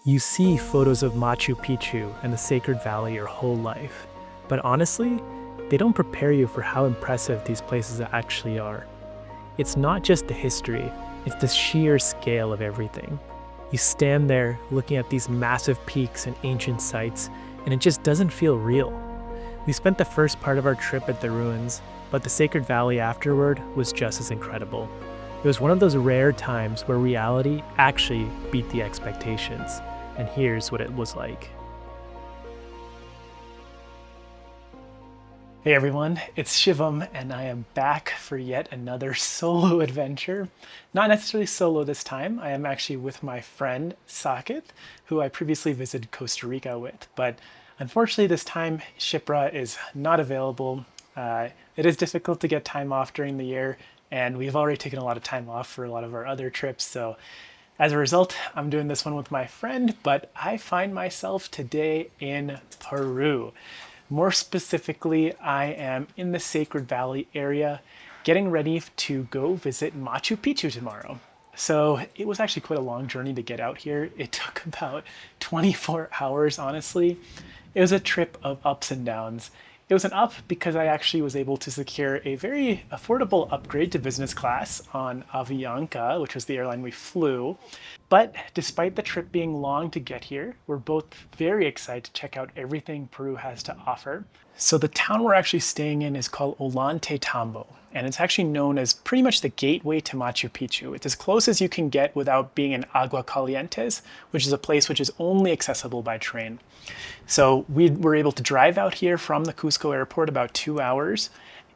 You see photos of Machu Picchu and the Sacred Valley your whole life, but honestly, they don't prepare you for how impressive these places actually are. It's not just the history, it's the sheer scale of everything. You stand there looking at these massive peaks and ancient sites, and it just doesn't feel real. We spent the first part of our trip at the ruins, but the Sacred Valley afterward was just as incredible. It was one of those rare times where reality actually beat the expectations, and here's what it was like. Hey everyone, it's Shivam, and I am back for yet another solo adventure. Not necessarily solo this time, I am actually with my friend Saket, who I previously visited Costa Rica with, but unfortunately this time Shipra is not available. It is difficult to get time off during the year, and we've already taken a lot of time off for a lot of our other trips, so as a result, I'm doing this one with my friend, but I find myself today in Peru. More specifically, I am in the Sacred Valley area, getting ready to go visit Machu Picchu tomorrow. So it was actually quite a long journey to get out here. It took about 24 hours, honestly. It was a trip of ups and downs. It was an up because I actually was able to secure a very affordable upgrade to business class on Avianca, which was the airline we flew. But despite the trip being long to get here, we're both very excited to check out everything Peru has to offer. So the town we're actually staying in is called Ollantaytambo, and it's actually known as pretty much the gateway to Machu Picchu. It's as close as you can get without being in Aguas Calientes, which is a place which is only accessible by train. So we were able to drive out here from the Cusco airport about 2 hours,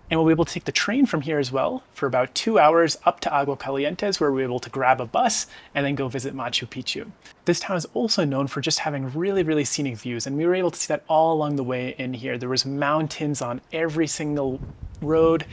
and we'll be able to take the train from here as well for about 2 hours up to Aguas Calientes, where we're able to grab a bus and then go visit Machu Picchu. This town is also known for just having really, really scenic views, and we were able to see that all along the way in here. There was mountains on every single road,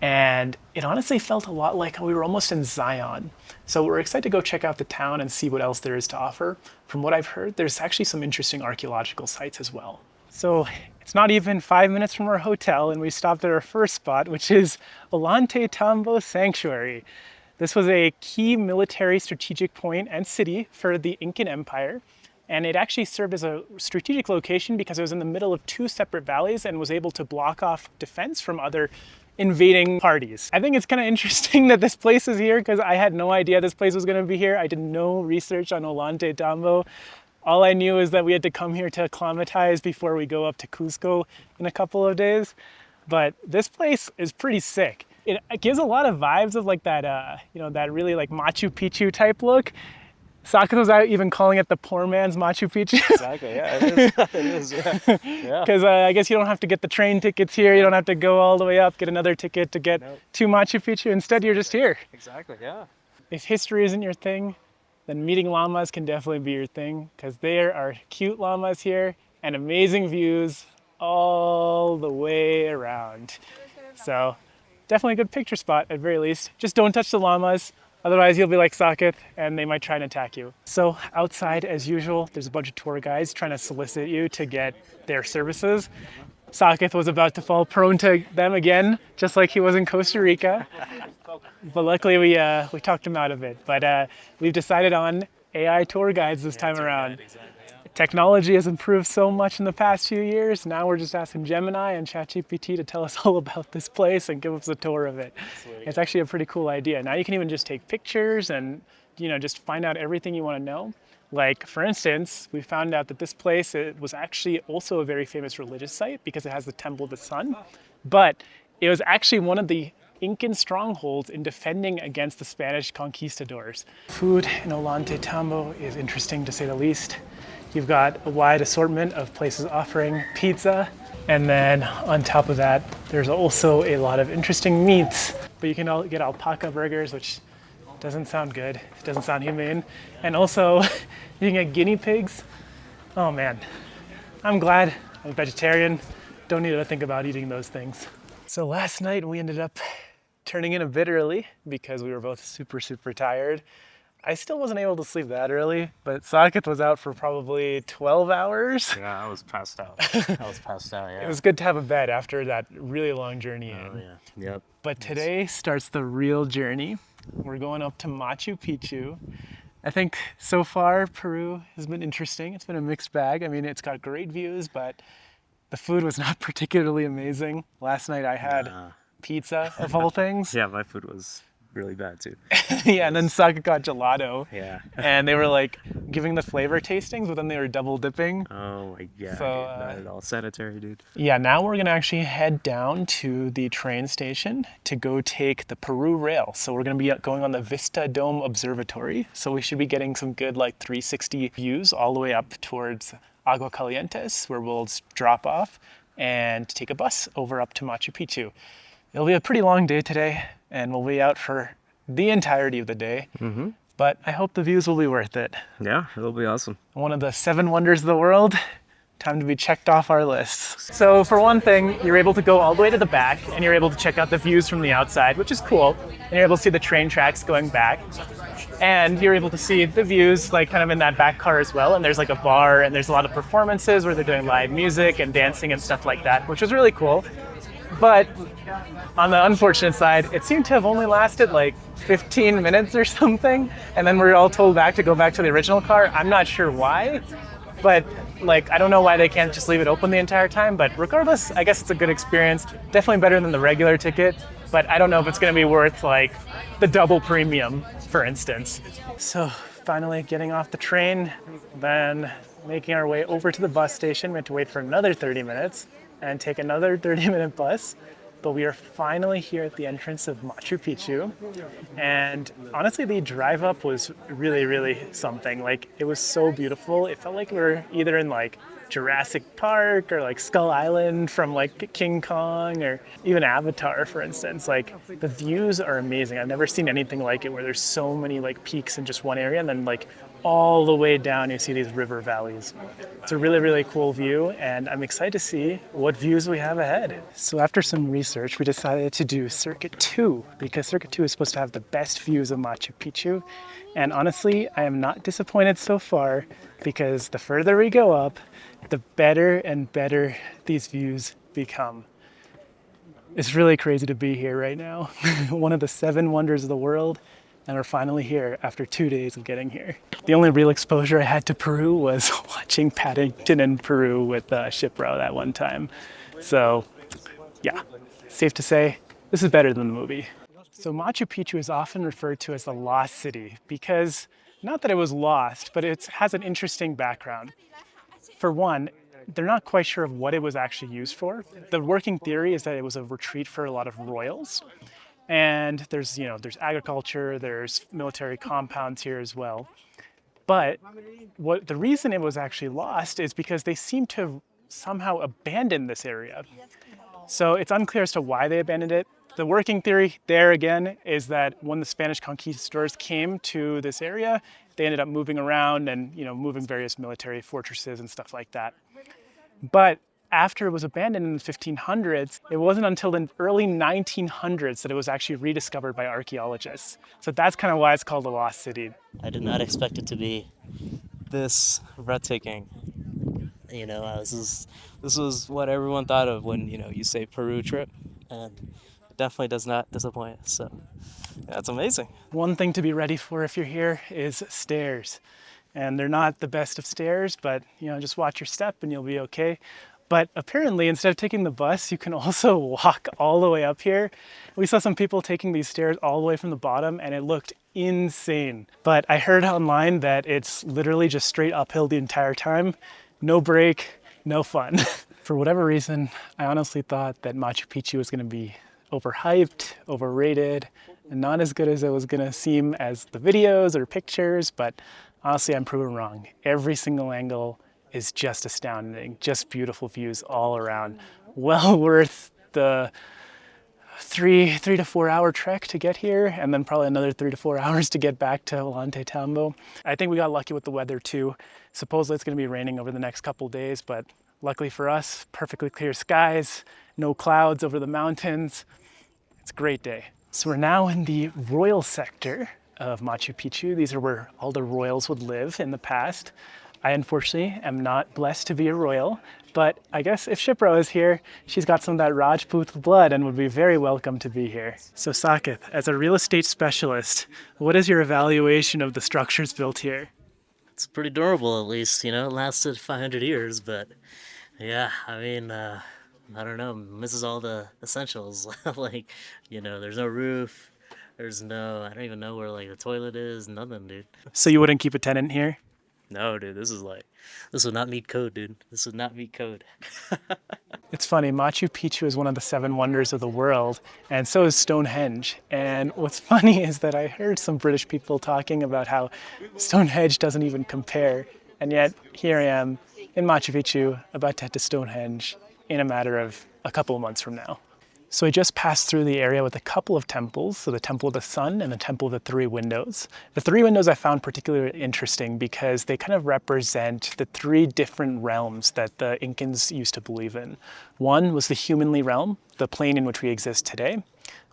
and it honestly felt a lot like we were almost in Zion. So we're excited to go check out the town and see what else there is to offer. From what I've heard, there's actually some interesting archaeological sites as well. So it's not even 5 minutes from our hotel, and we stopped at our first spot, which is Ollantaytambo Sanctuary. This was a key military strategic point and city for the Incan Empire, and it actually served as a strategic location because it was in the middle of two separate valleys and was able to block off defense from other invading parties. I think it's kind of interesting that this place is here because I had no idea this place was going to be here. I did no research on Ollantaytambo. All I knew is that we had to come here to acclimatize before we go up to Cusco in a couple of days. But this place is pretty sick. It gives a lot of vibes of like that, that really like Machu Picchu type look. Saket was out even calling it the poor man's Machu Picchu. Exactly, yeah, it is. It is, yeah. Because I guess you don't have to get the train tickets here. You don't have to go all the way up, get another ticket to get to Machu Picchu. Instead, you're just here. Exactly, yeah. If history isn't your thing, then meeting llamas can definitely be your thing, because there are cute llamas here and amazing views all the way around. So definitely a good picture spot at very least. Just don't touch the llamas. Otherwise, you'll be like Saket and they might try and attack you. So outside, as usual, there's a bunch of tour guides trying to solicit you to get their services. Saket was about to fall prone to them again, just like he was in Costa Rica. But luckily we talked him out of it. But we've decided on AI tour guides this time around. Technology has improved so much in the past few years. Now we're just asking Gemini and ChatGPT to tell us all about this place and give us a tour of it. Absolutely. It's actually a pretty cool idea. Now you can even just take pictures and just find out everything you want to know. Like, for instance, we found out that this place, it was actually also a very famous religious site because it has the Temple of the Sun, but it was actually one of the Incan strongholds in defending against the Spanish conquistadors. Food in Ollantaytambo is interesting to say the least. You've got a wide assortment of places offering pizza, and then on top of that, there's also a lot of interesting meats. But you can get alpaca burgers, which doesn't sound good. It doesn't sound humane. And also, you can get guinea pigs. Oh man, I'm glad I'm a vegetarian. Don't need to think about eating those things. So last night we ended up turning in a bit early because we were both super, super tired. I still wasn't able to sleep that early, but Saket was out for probably 12 hours. Yeah, I was passed out. Yeah. It was good to have a bed after that really long journey in. Oh, yeah. Yep. But today starts the real journey. We're going up to Machu Picchu, I think so far Peru has been interesting. It's been a mixed bag. I mean, it's got great views, but the food was not particularly amazing. Last night I had pizza, of all things. Yeah, my food was really bad too. Yeah, and then Saka got gelato. Yeah. And they were like giving the flavor tastings, but then they were double dipping. Oh my god, So, dude, not at all sanitary, dude. Yeah, now we're gonna actually head down to the train station to go take the Peru Rail. So we're gonna be going on the Vista Dome Observatory. So we should be getting some good like 360 views all the way up towards Aguas Calientes, where we'll drop off and take a bus over up to Machu Picchu. It'll be a pretty long day today, and we'll be out for the entirety of the day. But I hope the views will be worth it. Yeah, it'll be awesome. One of the 7 wonders of the world. Time to be checked off our lists. So for one thing, you're able to go all the way to the back and you're able to check out the views from the outside, which is cool. And you're able to see the train tracks going back. And you're able to see the views like kind of in that back car as well. And there's like a bar and there's a lot of performances where they're doing live music and dancing and stuff like that, which was really cool. But on the unfortunate side, it seemed to have only lasted like 15 minutes or something. And then we're all told to go back to the original car. I'm not sure why, but like, I don't know why they can't just leave it open the entire time. But regardless, I guess it's a good experience. Definitely better than the regular ticket. But I don't know if it's going to be worth like the double premium, for instance. So finally getting off the train, then making our way over to the bus station. We had to wait for another 30 minutes and take another 30-minute bus. But we are finally here at the entrance of Machu Picchu. And honestly, the drive up was really, really something. Like, it was so beautiful. It felt like we were either in like Jurassic Park or like Skull Island from like King Kong or even Avatar, for instance. Like, the views are amazing. I've never seen anything like it where there's so many like peaks in just one area, and then like all the way down you see these river valleys. It's a really, really cool view, and I'm excited to see what views we have ahead. So after some research, we decided to do Circuit 2 because Circuit 2 is supposed to have the best views of Machu Picchu. And honestly, I am not disappointed so far because the further we go up, the better and better these views become. It's really crazy to be here right now. One of the 7 wonders of the world. And we're finally here after 2 days of getting here. The only real exposure I had to Peru was watching Paddington in Peru with Shipwreck that one time. So yeah, safe to say, this is better than the movie. So Machu Picchu is often referred to as the lost city because, not that it was lost, but it has an interesting background. For one, they're not quite sure of what it was actually used for. The working theory is that it was a retreat for a lot of royals. And there's agriculture, there's military compounds here as well. But the reason it was actually lost is because they seem to have somehow abandoned this area. So it's unclear as to why they abandoned it. The working theory there again is that when the Spanish conquistadors came to this area, they ended up moving around and moving various military fortresses and stuff like that. But after it was abandoned in the 1500s, it wasn't until the early 1900s that it was actually rediscovered by archaeologists. So that's kind of why it's called the Lost City. I did not expect it to be this breathtaking. This was what everyone thought of when, you say Peru trip, and it definitely does not disappoint. So that's amazing. One thing to be ready for if you're here is stairs. And they're not the best of stairs, but just watch your step and you'll be okay. But apparently, instead of taking the bus, you can also walk all the way up here. We saw some people taking these stairs all the way from the bottom, and it looked insane. But I heard online that it's literally just straight uphill the entire time. No break, no fun. For whatever reason, I honestly thought that Machu Picchu was going to be overhyped, overrated, and not as good as it was going to seem as the videos or pictures. But honestly, I'm proven wrong. Every single angle is just astounding, just beautiful views all around. Well worth the 3 to 4 hour trek to get here, and then probably another 3 to 4 hours to get back to Ollantaytambo. I think we got lucky with the weather too. Supposedly it's going to be raining over the next couple days, but luckily for us, perfectly clear skies, no clouds over the mountains. It's a great day. So we're now in the royal sector of Machu Picchu. These are where all the royals would live in the past. I unfortunately am not blessed to be a royal, but I guess if Shipra is here, she's got some of that Rajput blood and would be very welcome to be here. So Sakith, as a real estate specialist, what is your evaluation of the structures built here? It's pretty durable, at least. You know, it lasted 500 years, but yeah, I mean, I don't know, misses all the essentials. Like, you know, there's no roof, there's no, I don't even know where like the toilet is, nothing, dude. So you wouldn't keep a tenant here? No, dude, this would not meet code, dude. This would not meet code. It's funny, Machu Picchu is one of the 7 wonders of the world, and so is Stonehenge. And what's funny is that I heard some British people talking about how Stonehenge doesn't even compare, and yet here I am in Machu Picchu, about to head to Stonehenge in a matter of a couple of months from now. So I just passed through the area with a couple of temples, so the Temple of the Sun and the Temple of the Three Windows. The Three Windows I found particularly interesting because they kind of represent the 3 different realms that the Incans used to believe in. One was the humanly realm, the plane in which we exist today.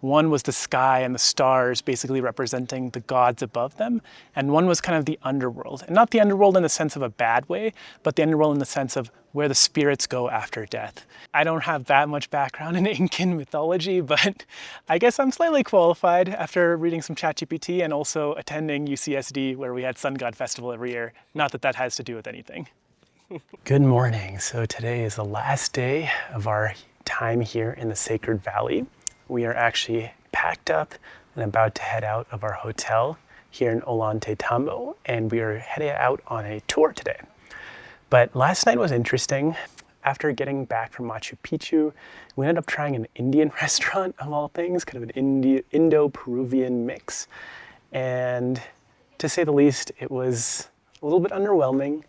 One was the sky and the stars basically representing the gods above them. And one was kind of the underworld. And not the underworld in the sense of a bad way, but the underworld in the sense of where the spirits go after death. I don't have that much background in Incan mythology, but I guess I'm slightly qualified after reading some ChatGPT and also attending UCSD where we had Sun God Festival every year. Not that that has to do with anything. Good morning. So today is the last day of our time here in the Sacred Valley. We are actually packed up and about to head out of our hotel here in Ollantaytambo, and we are heading out on a tour today. But last night was interesting. After getting back from Machu Picchu, we ended up trying an Indian restaurant of all things, kind of an Indo-Peruvian mix. And to say the least, it was a little bit underwhelming,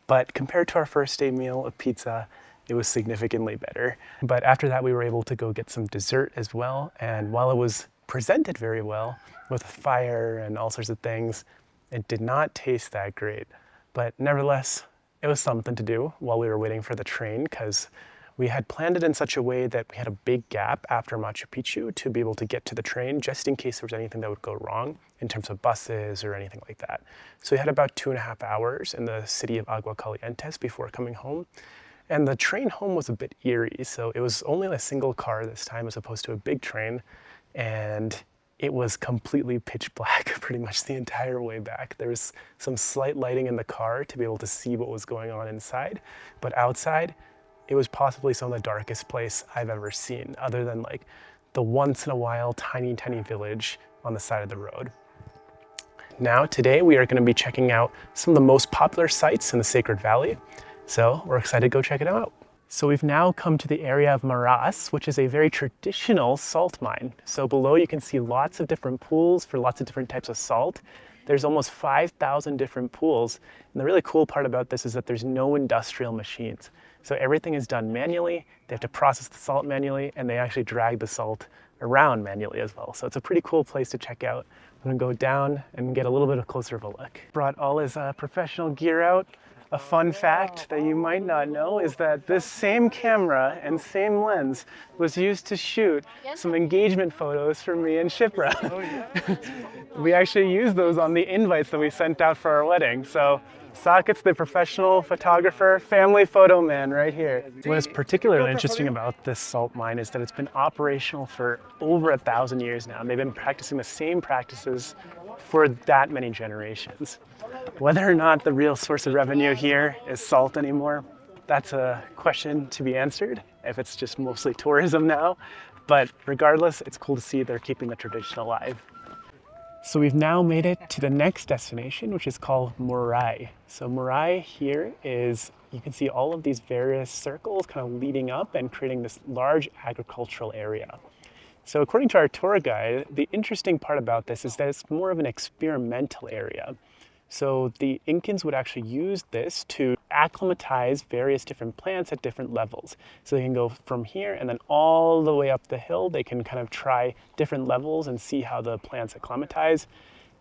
but compared to our first day meal of pizza, it was significantly better. But after that, we were able to go get some dessert as well. And while it was presented very well with fire and all sorts of things, it did not taste that great. But nevertheless, it was something to do while we were waiting for the train, because we had planned it in such a way that we had a big gap after Machu Picchu to be able to get to the train, just in case there was anything that would go wrong in terms of buses or anything like that. So we had about 2.5 hours in the city of Aguas Calientes before coming home. And the train home was a bit eerie, so it was only a single car this time as opposed to a big train, and it was completely pitch black pretty much the entire way back. There was some slight lighting in the car to be able to see what was going on inside, but outside, it was possibly some of the darkest place I've ever seen, other than like the once in a while tiny village on the side of the road. Now, today we are going to be checking out some of the most popular sites in the Sacred Valley. So we're excited to go check it out. So we've now come to the area of Maras, which is a very traditional salt mine. So below you can see lots of different pools for lots of different types of salt. There's almost 5,000 different pools. And the really cool part about this is that there's no industrial machines. So everything is done manually. They have to process the salt manually, and they actually drag the salt around manually as well. So it's a pretty cool place to check out. I'm gonna go down and get a little bit closer of a look. Brought all his professional gear out. A fun fact that you might not know is that this same camera and same lens was used to shoot some engagement photos for me and Shipra. We actually used those on the invites that we sent out for our wedding. So Sakith's the professional photographer, family photo man right here. What is particularly interesting about this salt mine is that it's been operational for over 1,000 years now. And they've been practicing the same practices for that many generations. Whether or not the real source of revenue here is salt anymore, that's a question to be answered, if it's just mostly tourism now. But regardless, it's cool to see they're keeping the tradition alive. So we've now made it to the next destination, which is called Moray. So Moray here is, you can see all of these various circles kind of leading up and creating this large agricultural area. So according to our tour guide, the interesting part about this is that it's more of an experimental area. So the Incans would actually use this to acclimatize various different plants at different levels. So they can go from here and then all the way up the hill. They can kind of try different levels and see how the plants acclimatize,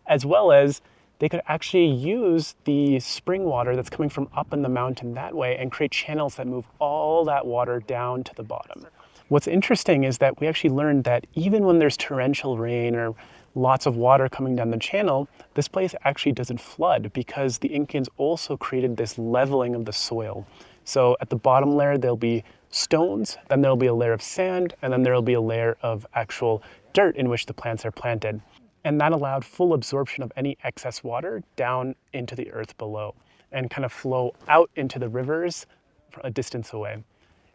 as well as they could actually use the spring water that's coming from up in the mountain that way and create channels that move all that water down to the bottom. What's interesting is that we actually learned that even when there's torrential rain or lots of water coming down the channel, this place actually doesn't flood because the Incans also created this leveling of the soil. So at the bottom layer, there'll be stones, then there'll be a layer of sand, and then there'll be a layer of actual dirt in which the plants are planted. And that allowed full absorption of any excess water down into the earth below and kind of flow out into the rivers a distance away.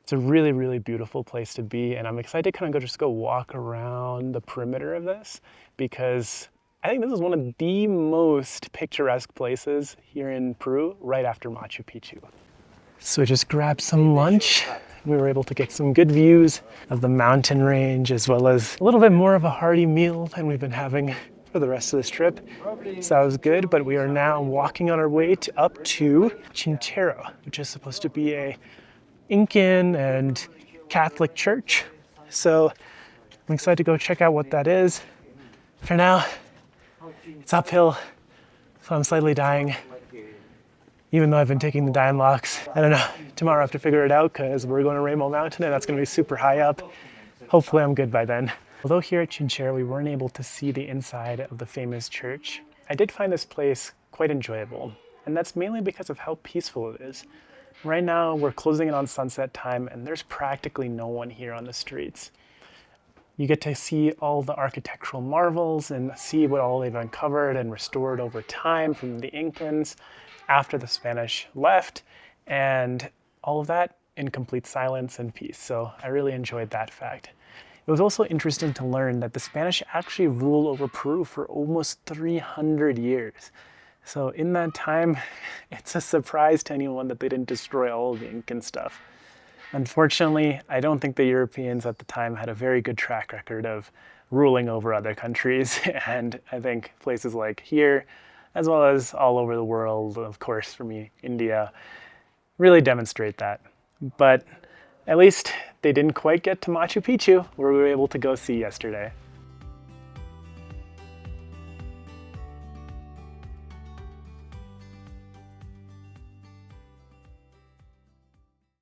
It's a really, really beautiful place to be, and I'm excited to kind of just go walk around the perimeter of this because I think this is one of the most picturesque places here in Peru, right after Machu Picchu. So I just grabbed some lunch. We were able to get some good views of the mountain range as well as a little bit more of a hearty meal than we've been having for the rest of this trip. So that was good, but we are now walking on our way up to Chinchero, which is supposed to be a Incan and Catholic church. So I'm excited to go check out what that is. For now, it's uphill, so I'm slightly dying. Even though I've been taking the Dianlocks, I don't know, tomorrow I have to figure it out because we're going to Rainbow Mountain and that's going to be super high up. Hopefully I'm good by then. Although here at Chinchero we weren't able to see the inside of the famous church, I did find this place quite enjoyable. And that's mainly because of how peaceful it is. Right now we're closing in on sunset time and there's practically no one here on the streets. You get to see all the architectural marvels and see what all they've uncovered and restored over time from the Incans after the Spanish left, and all of that in complete silence and peace. So I really enjoyed that fact. It was also interesting to learn that the Spanish actually ruled over Peru for almost 300 years. So in that time, it's a surprise to anyone that they didn't destroy all of the Incan stuff. Unfortunately, I don't think the Europeans at the time had a very good track record of ruling over other countries. And I think places like here, as well as all over the world, of course, for me, India, really demonstrate that. But at least they didn't quite get to Machu Picchu, where we were able to go see yesterday.